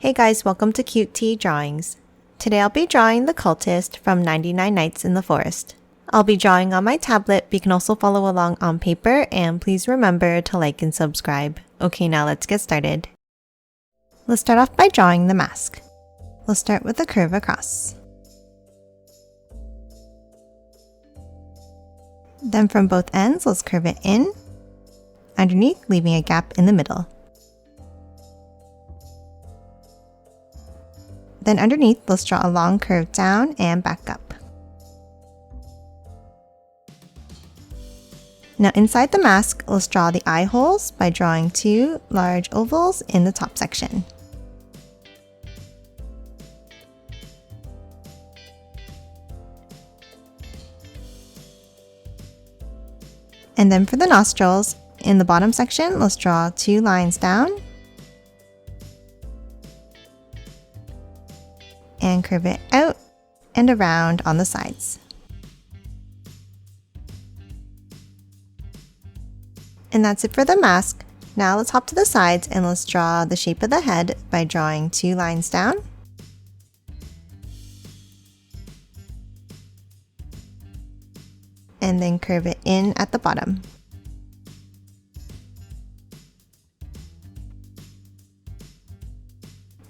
Hey guys, welcome to Cute Tea Drawings. Today I'll be drawing the Cultist from 99 Nights in the Forest. I'll be drawing on my tablet, but you can also follow along on paper, and please remember to like and subscribe. Okay, now let's get started. Let's start off by drawing the mask. We'll start with a curve across. Then from both ends, let's curve it in, underneath, leaving a gap in the middle. Then underneath, let's draw a long curve down and back up. Now inside the mask, let's draw the eye holes by drawing two large ovals in the top section. And then for the nostrils, in the bottom section, let's draw two lines down and curve it out and around on the sides. And that's it for the mask. Now let's hop to the sides and let's draw the shape of the head by drawing two lines down and then curve it in at the bottom.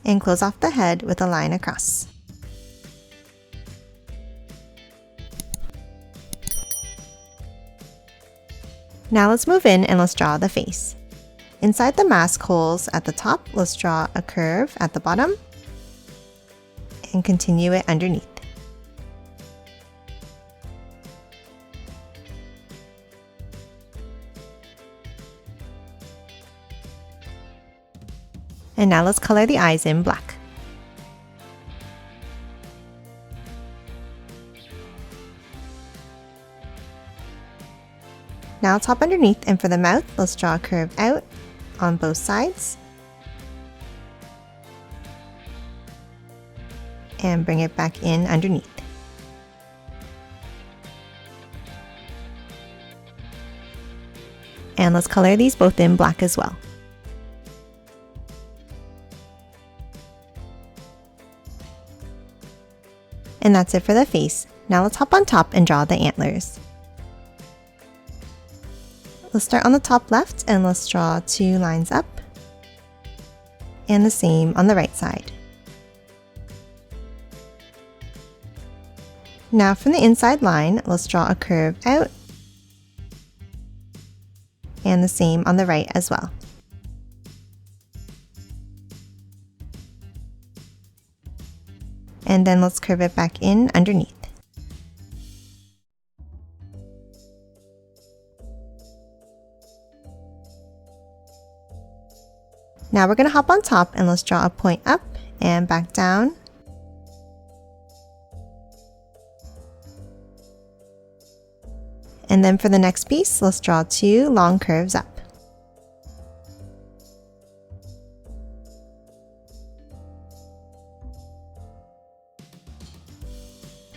And close off the head with a line across. Now let's move in and let's draw the face. Inside the mask holes at the top, let's draw a curve at the bottom and continue it underneath. And now let's color the eyes in black. Now let's hop underneath, and for the mouth, let's draw a curve out on both sides and bring it back in underneath. And let's color these both in black as well. And that's it for the face. Now let's hop on top and draw the antlers. Let's start on the top left and let's draw two lines up and the same on the right side. Now from the inside line, let's draw a curve out and the same on the right as well. And then let's curve it back in underneath. Now we're going to hop on top and let's draw a point up and back down. And then for the next piece, let's draw two long curves up.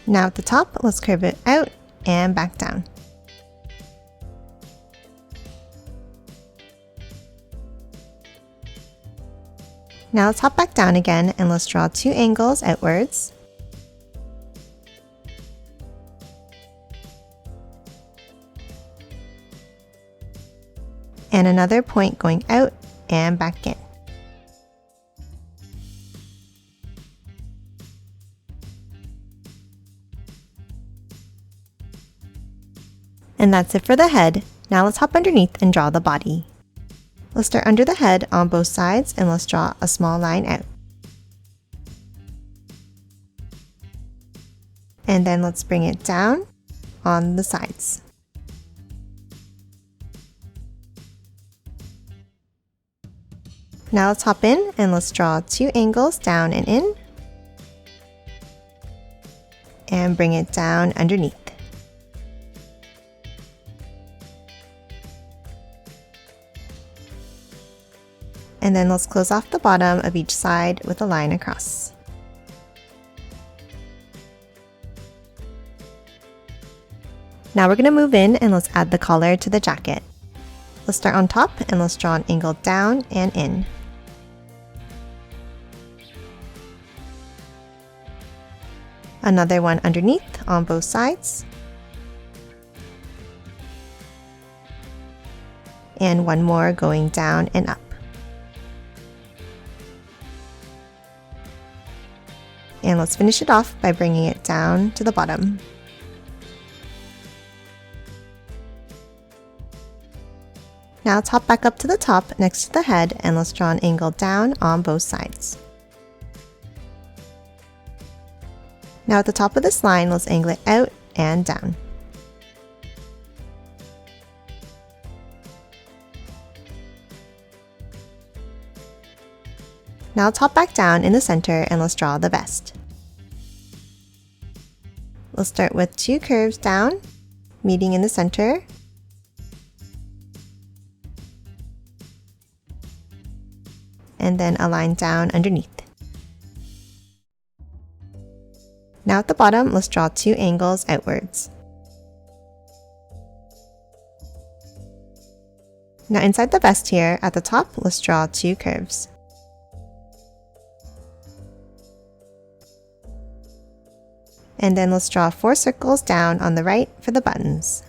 Now at the top, let's curve it out and back down. Now let's hop back down again and let's draw two angles outwards. And another point going out and back in. And that's it for the head. Now let's hop underneath and draw the body. Let's start under the head on both sides and let's draw a small line out. And then let's bring it down on the sides. Now let's hop in and let's draw two angles down and in and bring it down underneath. And then let's close off the bottom of each side with a line across. Now we're going to move in and let's add the collar to the jacket. Let's start on top and let's draw an angle down and in. another one underneath on both sides, and one more going down and up. And let's finish it off by bringing it down to the bottom. Now let's hop back up to the top next to the head and let's draw an angle down on both sides. Now at the top of this line, let's angle it out and down. Now let's hop back down in the center and let's draw the vest. Let's start with 2 curves down, meeting in the center. And then a line down underneath. Now at the bottom, let's draw 2 angles outwards. Now inside the vest here, at the top, let's draw 2 curves. And then let's draw 4 circles down on the right for the buttons.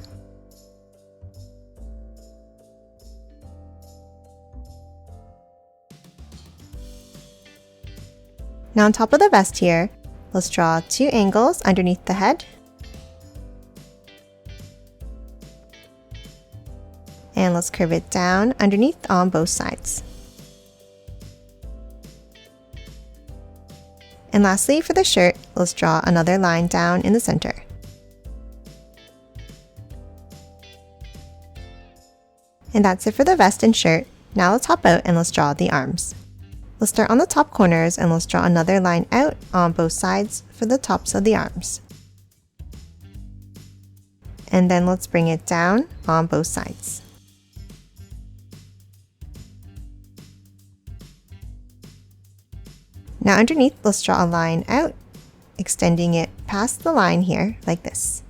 Now on top of the vest here, let's draw 2 angles underneath the head. And let's curve it down underneath on both sides. And lastly, for the shirt, let's draw another line down in the center. And that's it for the vest and shirt. Now let's hop out and let's draw the arms. Let's start on the top corners and let's draw another line out on both sides for the tops of the arms. And then let's bring it down on both sides. Now underneath, let's draw a line out, extending it past the line here, like this.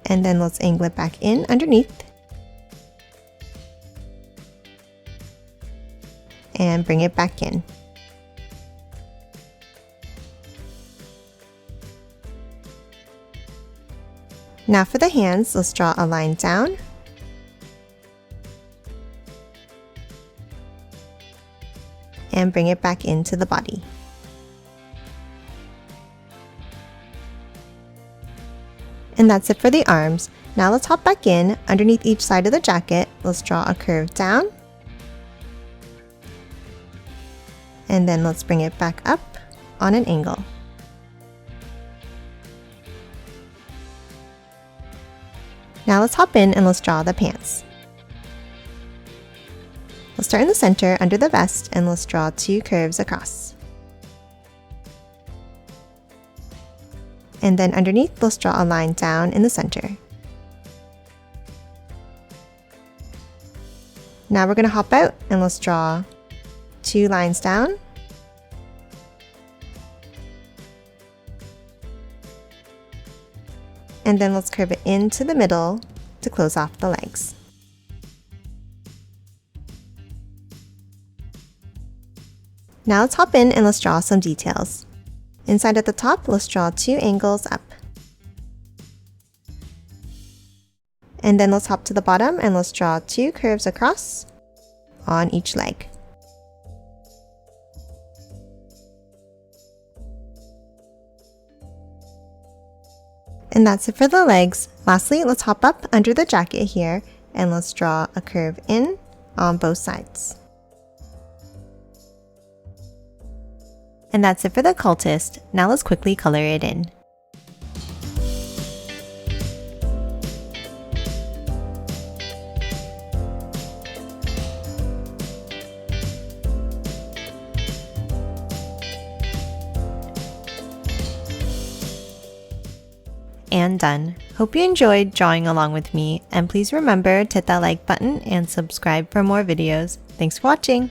And then let's angle it back in underneath. And bring it back in. Now for the hands, let's draw a line down. And bring it back into the body. And that's it for the arms. Now let's hop back in. Underneath each side of the jacket, let's draw a curve down. And then let's bring it back up on an angle. Now let's hop in and let's draw the pants. Let's start in the center under the vest and let's draw 2 curves across. And then underneath, let's draw a line down in the center. Now we're going to hop out and let's draw 2 lines down. And then let's curve it into the middle to close off the legs. Now let's hop in and let's draw some details. Inside at the top, let's draw 2 angles up. And then let's hop to the bottom and let's draw 2 curves across on each leg. And that's it for the legs. Lastly, let's hop up under the jacket here and let's draw a curve in on both sides. And that's it for the cultist. Now let's quickly color it in. And done. Hope you enjoyed drawing along with me, and please remember to hit that like button and subscribe for more videos. Thanks for watching!